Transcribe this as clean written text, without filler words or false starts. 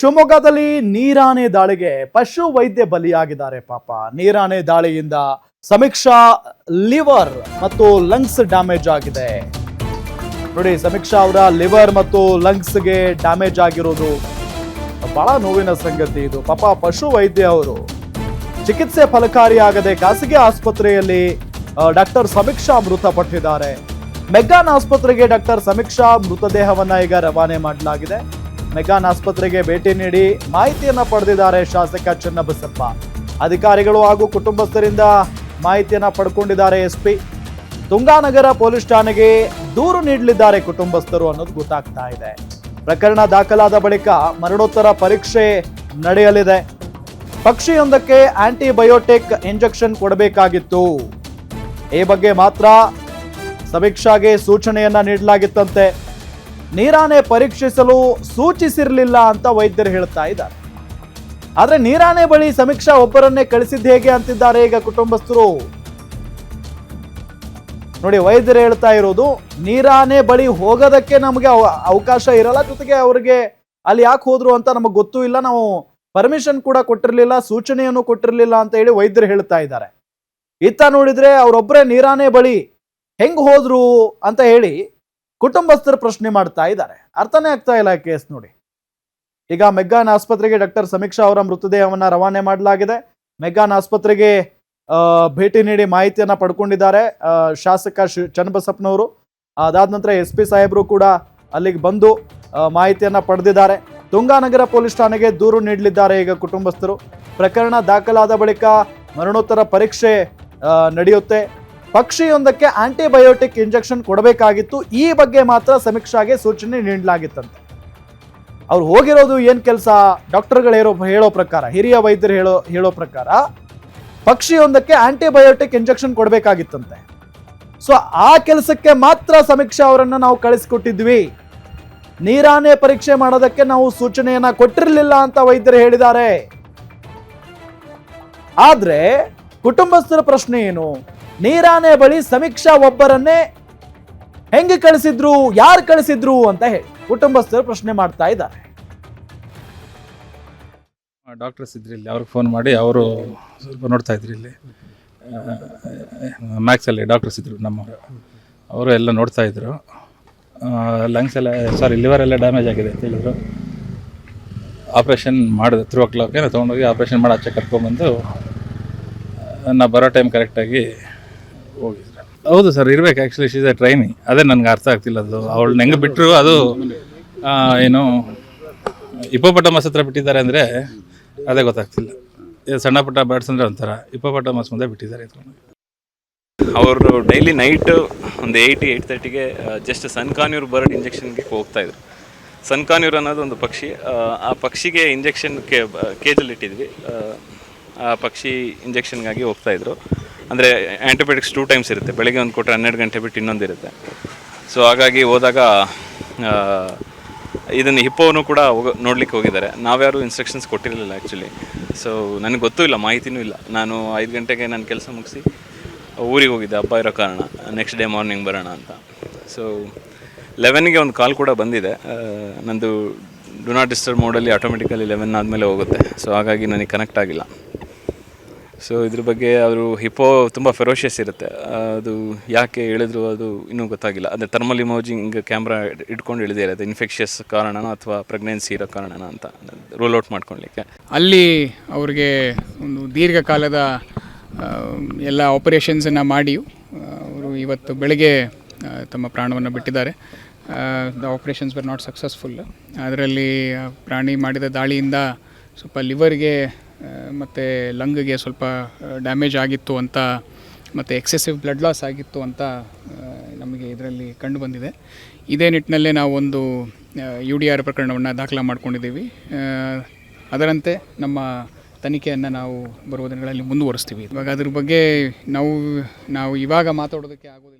ಶಿವಮೊಗ್ಗದಲ್ಲಿ ನೀರಾನೆ ದಾಳಿಗೆ ಪಶು ವೈದ್ಯ ಬಲಿಯಾಗಿದ್ದಾರೆ. ಪಾಪ ನೀರಾನೆ ದಾಳಿಯಿಂದ ಸಮೀಕ್ಷಾ ಲಿವರ್ ಮತ್ತು ಲಂಗ್ಸ್ ಡ್ಯಾಮೇಜ್ ಆಗಿದೆ. ನೋಡಿ, ಸಮೀಕ್ಷಾ ಅವರ ಲಿವರ್ ಮತ್ತು ಲಂಗ್ಸ್ಗೆ ಡ್ಯಾಮೇಜ್ ಆಗಿರೋದು ಬಹಳ ನೋವಿನ ಸಂಗತಿ. ಇದು ಪಾಪ ಪಶು ವೈದ್ಯ ಅವರು ಚಿಕಿತ್ಸೆ ಫಲಕಾರಿಯಾಗದೆ ಖಾಸಗಿ ಆಸ್ಪತ್ರೆಯಲ್ಲಿ ಡಾಕ್ಟರ್ ಸಮೀಕ್ಷಾ ಮೃತಪಟ್ಟಿದ್ದಾರೆ. ಮೆಗ್ಗಾನ್ ಆಸ್ಪತ್ರೆಗೆ ಡಾಕ್ಟರ್ ಸಮೀಕ್ಷಾ ಮೃತದೇಹವನ್ನ ಈಗ ರವಾನೆ ಮಾಡಲಾಗಿದೆ. ಮೆಗ್ಗಾನ್ ಆಸ್ಪತ್ರೆಗೆ ಭೇಟಿ ನೀಡಿ ಮಾಹಿತಿಯನ್ನ ಪಡೆದಿದ್ದಾರೆ ಶಾಸಕ ಚನ್ನಬಸಪ್ಪ. ಅಧಿಕಾರಿಗಳು ಹಾಗೂ ಕುಟುಂಬಸ್ಥರಿಂದ ಮಾಹಿತಿಯನ್ನ ಪಡ್ಕೊಂಡಿದ್ದಾರೆ ಎಸ್ಪಿ. ತುಂಗಾನಗರ ಪೊಲೀಸ್ ಠಾಣೆಗೆ ದೂರು ನೀಡಲಿದ್ದಾರೆ ಕುಟುಂಬಸ್ಥರು ಅನ್ನೋದು ಗೊತ್ತಾಗ್ತಾ ಇದೆ. ಪ್ರಕರಣ ದಾಖಲಾದ ಬಳಿಕ ಮರಣೋತ್ತರ ಪರೀಕ್ಷೆ ನಡೆಯಲಿದೆ. ಪಕ್ಷಿಯೊಂದಕ್ಕೆ ಆಂಟಿಬಯೋಟಿಕ್ ಇಂಜೆಕ್ಷನ್ ಕೊಡಬೇಕಾಗಿತ್ತು. ಈ ಬಗ್ಗೆ ಮಾತ್ರ ಸಮೀಕ್ಷಾಗೆ ಸೂಚನೆಯನ್ನ ನೀಡಲಾಗಿತ್ತಂತೆ. ನೀರಾನೆ ಪರೀಕ್ಷಿಸಲು ಸೂಚಿಸಿರಲಿಲ್ಲ ಅಂತ ವೈದ್ಯರು ಹೇಳ್ತಾ ಇದ್ದಾರೆ. ಆದ್ರೆ ನೀರಾನೆ ಬಳಿ ಸಮೀಕ್ಷಾ ಒಬ್ಬರನ್ನೇ ಕಳಿಸಿದ್ದು ಹೇಗೆ ಅಂತಿದ್ದಾರೆ ಈಗ ಕುಟುಂಬಸ್ಥರು. ನೋಡಿ, ವೈದ್ಯರು ಹೇಳ್ತಾ ಇರೋದು ನೀರಾನೆ ಬಳಿ ಹೋಗೋದಕ್ಕೆ ನಮಗೆ ಅವಕಾಶ ಇರಲ್ಲ, ಜೊತೆಗೆ ಅವ್ರಿಗೆ ಅಲ್ಲಿ ಯಾಕೆ ಹೋದ್ರು ಅಂತ ನಮಗೆ ಗೊತ್ತೂ ಇಲ್ಲ, ನಾವು ಪರ್ಮಿಷನ್ ಕೂಡ ಕೊಟ್ಟಿರ್ಲಿಲ್ಲ, ಸೂಚನೆಯನ್ನು ಕೊಟ್ಟಿರ್ಲಿಲ್ಲ ಅಂತ ಹೇಳಿ ವೈದ್ಯರು ಹೇಳ್ತಾ ಇದ್ದಾರೆ. ಇತ್ತ ನೋಡಿದ್ರೆ ಅವರೊಬ್ಬರೇ ನೀರಾನೆ ಬಳಿ ಹೆಂಗ್ ಹೋದ್ರು ಅಂತ ಹೇಳಿ ಕುಟುಂಬಸ್ಥರು ಪ್ರಶ್ನೆ ಮಾಡ್ತಾ ಇದ್ದಾರೆ. ಅರ್ಥನೇ ಆಗ್ತಾ ಇಲ್ಲ ಕೇಸ್. ನೋಡಿ, ಈಗ ಮೆಗ್ಗಾನ್ ಆಸ್ಪತ್ರೆಗೆ ಡಾಕ್ಟರ್ ಸಮೀಕ್ಷಾ ಅವರ ಮೃತದೇಹವನ್ನ ರವಾನೆ ಮಾಡಲಾಗಿದೆ. ಮೆಗ್ಗಾನ್ ಆಸ್ಪತ್ರೆಗೆ ಭೇಟಿ ನೀಡಿ ಮಾಹಿತಿಯನ್ನ ಪಡ್ಕೊಂಡಿದ್ದಾರೆ ಶಾಸಕ ಚನ್ನಬಸಪ್ಪನವರು. ಅದಾದ ನಂತರ SP ಸಾಹೇಬರು ಕೂಡ ಅಲ್ಲಿಗೆ ಬಂದು ಮಾಹಿತಿಯನ್ನ ಪಡೆದಿದ್ದಾರೆ. ತುಂಗಾನಗರ ಪೊಲೀಸ್ ಠಾಣೆಗೆ ದೂರು ನೀಡಲಿದ್ದಾರೆ ಈಗ ಕುಟುಂಬಸ್ಥರು. ಪ್ರಕರಣ ದಾಖಲಾದ ಬಳಿಕ ಮರಣೋತ್ತರ ಪರೀಕ್ಷೆ ನಡೆಯುತ್ತೆ. ಪಕ್ಷಿಯೊಂದಕ್ಕೆ ಆಂಟಿಬಯೋಟಿಕ್ ಇಂಜೆಕ್ಷನ್ ಕೊಡಬೇಕಾಗಿತ್ತು. ಈ ಬಗ್ಗೆ ಮಾತ್ರ ಸಮೀಕ್ಷಾಗೆ ಸೂಚನೆ ನೀಡಲಾಗಿತ್ತಂತೆ. ಅವ್ರು ಹೋಗಿರೋದು ಏನ್ ಕೆಲಸ? ಡಾಕ್ಟರ್ಗಳು ಹೇಳೋ ಪ್ರಕಾರ, ಹಿರಿಯ ವೈದ್ಯರು ಹೇಳೋ ಪ್ರಕಾರ ಪಕ್ಷಿಯೊಂದಕ್ಕೆ ಆಂಟಿಬಯೋಟಿಕ್ ಇಂಜೆಕ್ಷನ್ ಕೊಡಬೇಕಾಗಿತ್ತಂತೆ. ಸೊ ಆ ಕೆಲಸಕ್ಕೆ ಮಾತ್ರ ಸಮೀಕ್ಷಾ ಅವರನ್ನ ನಾವು ಕಳಿಸಿಕೊಟ್ಟಿದ್ವಿ. ನೀರಾನೆ ಪರೀಕ್ಷೆ ಮಾಡೋದಕ್ಕೆ ನಾವು ಸೂಚನೆಯನ್ನ ಕೊಟ್ಟಿರಲಿಲ್ಲ ಅಂತ ವೈದ್ಯರು ಹೇಳಿದ್ದಾರೆ. ಆದ್ರೆ ಕುಟುಂಬಸ್ಥರ ಪ್ರಶ್ನೆ ಏನು? ನೀರಾನೆ ಬಳಿ ಸಮೀಕ್ಷಾ ಒಬ್ಬರನ್ನೇ ಹೆಂಗೆ ಕಳಿಸಿದ್ರು, ಯಾರು ಕಳಿಸಿದ್ರು ಅಂತ ಹೇಳಿ ಕುಟುಂಬಸ್ಥರು ಪ್ರಶ್ನೆ ಮಾಡ್ತಾ ಇದ್ದಾರೆ. ಡಾಕ್ಟರ್ಸ್ ಇದ್ರಿ ಇಲ್ಲಿ, ಅವ್ರಿಗೆ ಫೋನ್ ಮಾಡಿ ಅವರು ಸ್ವಲ್ಪ ನೋಡ್ತಾ ಇದ್ರಿ ಇಲ್ಲಿ ಮ್ಯಾಕ್ಸಲ್ಲಿ ಡಾಕ್ಟರ್ಸ್ ಇದ್ರು ನಮ್ಮವರು. ಅವರು ಎಲ್ಲ ನೋಡ್ತಾ ಇದ್ರು. ಲಂಗ್ಸ್ ಎಲ್ಲ ಲಿವರ್ ಎಲ್ಲ ಡ್ಯಾಮೇಜ್ ಆಗಿದೆ ಅಂತ ಹೇಳಿದ್ರು. ಆಪ್ರೇಷನ್ ಮಾಡಿದೆ 3 o'clock ತೊಗೊಂಡೋಗಿ ಆಪ್ರೇಷನ್ ಮಾಡಿ ಆಚೆ ಕರ್ಕೊಂಡ್ಬಂದು ನಾ ಬರೋ ಟೈಮ್ ಕರೆಕ್ಟಾಗಿ ಹೋಗಿದ್ರು. ಹೌದು ಸರ್, ಇರ್ಬೇಕು. Actually she's A trainee. ಅದೇ ನನಗೆ ಅರ್ಥ ಆಗ್ತಿಲ್ಲ. ಅದು ಅವಳನ್ನ ಹೆಂಗೆ ಬಿಟ್ಟರು, ಅದು ಏನು ಹಿಪ್ಪೋಪೊಟಮಸ್ ಹತ್ರ ಬಿಟ್ಟಿದ್ದಾರೆ ಅಂದರೆ ಅದೇ ಗೊತ್ತಾಗ್ತಿಲ್ಲ. ಸಣ್ಣ ಪುಟ್ಟ ಬರ್ಡ್ಸ್ ಅಂದರೆ ಒಂಥರ, ಹಿಪ್ಪೋಪೊಟಮಸ್ ಮುಂದೆ ಬಿಟ್ಟಿದ್ದಾರೆ. ಅವರು ಡೈಲಿ ನೈಟ್ ಒಂದು 8-8:30ಗೆ ಜಸ್ಟ್ ಸನ್ಕಾನ್ಯೂರ್ ಬರ್ಡ್ ಇಂಜೆಕ್ಷನ್ಗೆ ಹೋಗ್ತಾಯಿದ್ರು. ಸನ್ಕಾನ್ಯೂರ್ ಅನ್ನೋದು ಒಂದು ಪಕ್ಷಿ. ಆ ಪಕ್ಷಿಗೆ ಇಂಜೆಕ್ಷನ್ಗೆ ಕೇಜಲ್ಲಿ ಇಟ್ಟಿದ್ವಿ. ಆ ಪಕ್ಷಿ ಇಂಜೆಕ್ಷನ್ಗಾಗಿ ಹೋಗ್ತಾಯಿದ್ರು. ಅಂದರೆ ಆ್ಯಂಟಿಬಯೋಟಿಕ್ಸ್ 2 times ಇರುತ್ತೆ. ಬೆಳಗ್ಗೆ ಒಂದು ಕೊಟ್ಟರೆ 12 ಗಂಟೆ ಬಿಟ್ಟು ಇನ್ನೊಂದು ಇರುತ್ತೆ. ಸೊ ಹಾಗಾಗಿ ಹೋದಾಗ ಇದನ್ನು ಹಿಪ್ಪೋನು ಕೂಡ ನೋಡ್ಲಿಕ್ಕೆ ಹೋಗಿದ್ದಾರೆ. ನಾವ್ಯಾರು ಇನ್ಸ್ಟ್ರಕ್ಷನ್ಸ್ ಕೊಟ್ಟಿರಲಿಲ್ಲ ಆ್ಯಕ್ಚುಲಿ. ಸೊ ನನಗೆ ಗೊತ್ತೂ ಇಲ್ಲ, ಮಾಹಿತಿನೂ ಇಲ್ಲ. ನಾನು 5 ಗಂಟೆಗೆ ನನ್ನ ಕೆಲಸ ಮುಗಿಸಿ ಊರಿಗೆ ಹೋಗಿದ್ದೆ, ಹಬ್ಬ ಇರೋ ಕಾರಣ. ನೆಕ್ಸ್ಟ್ ಡೇ ಮಾರ್ನಿಂಗ್ ಬರೋಣ ಅಂತ. ಸೊ 11ಗೆ ಒಂದು ಕಾಲ್ ಕೂಡ ಬಂದಿದೆ. ನಂದು ಡು ನಾಟ್ ಡಿಸ್ಟರ್ಬ್ ಮೋಡಲ್ಲಿ ಆಟೋಮೆಟಿಕಲಿ 11 ಆದಮೇಲೆ ಹೋಗುತ್ತೆ. ಸೊ ಹಾಗಾಗಿ ನನಗೆ ಕನೆಕ್ಟ್ ಆಗಿಲ್ಲ. ಸೊ ಇದ್ರ ಬಗ್ಗೆ ಅವರು ಹಿಪ್ಪೋ ತುಂಬ ಫೆರೋಷಿಯಸ್ ಇರುತ್ತೆ. ಅದು ಯಾಕೆ ಹೇಳಿದ್ರು ಅದು ಇನ್ನೂ ಗೊತ್ತಾಗಿಲ್ಲ. ಅದೇ ಥರ್ಮಲ್ ಇಮೋಜಿಂಗ್ ಕ್ಯಾಮ್ರಾ ಇಟ್ಕೊಂಡು ಹೇಳಿದೆ, ಅದು ಇನ್ಫೆಕ್ಷಿಯಸ್ ಕಾರಣನೋ ಅಥವಾ ಪ್ರೆಗ್ನೆನ್ಸಿ ಇರೋ ಕಾರಣನೋ ಅಂತ ರೂಲ್ ಔಟ್ ಮಾಡ್ಕೊಳ್ಲಿಕ್ಕೆ. ಅಲ್ಲಿ ಅವ್ರಿಗೆ ಒಂದು ದೀರ್ಘಕಾಲದ ಎಲ್ಲ ಆಪರೇಷನ್ಸನ್ನು ಮಾಡಿ ಅವರು ಇವತ್ತು ಬೆಳಗ್ಗೆ ತಮ್ಮ ಪ್ರಾಣವನ್ನು ಬಿಟ್ಟಿದ್ದಾರೆ. The operations were not successful. ಅದರಲ್ಲಿ ಪ್ರಾಣಿ ಮಾಡಿದ ದಾಳಿಯಿಂದ ಸ್ವಲ್ಪ ಲಿವರ್ಗೆ ಮತ್ತು ಲಂಗ್ಗೆ ಸ್ವಲ್ಪ ಡ್ಯಾಮೇಜ್ ಆಗಿತ್ತು ಅಂತ, ಮತ್ತು ಎಕ್ಸೆಸಿವ್ ಬ್ಲಡ್ ಲಾಸ್ ಆಗಿತ್ತು ಅಂತ ನಮಗೆ ಇದರಲ್ಲಿ ಕಂಡು ಬಂದಿದೆ. ಇದೇ ನಿಟ್ಟಿನಲ್ಲೇ ನಾವು ಒಂದು UDR ಪ್ರಕರಣವನ್ನು ದಾಖಲೆ ಮಾಡ್ಕೊಂಡಿದ್ದೀವಿ. ಅದರಂತೆ ನಮ್ಮ ತನಿಖೆಯನ್ನು ನಾವು ಬರುವ ದಿನಗಳಲ್ಲಿ ಮುಂದುವರಿಸ್ತೀವಿ. ಇವಾಗ ಅದ್ರ ಬಗ್ಗೆ ನಾವು ಇವಾಗ ಮಾತಾಡೋದಕ್ಕೆ ಆಗೋದಿಲ್ಲ.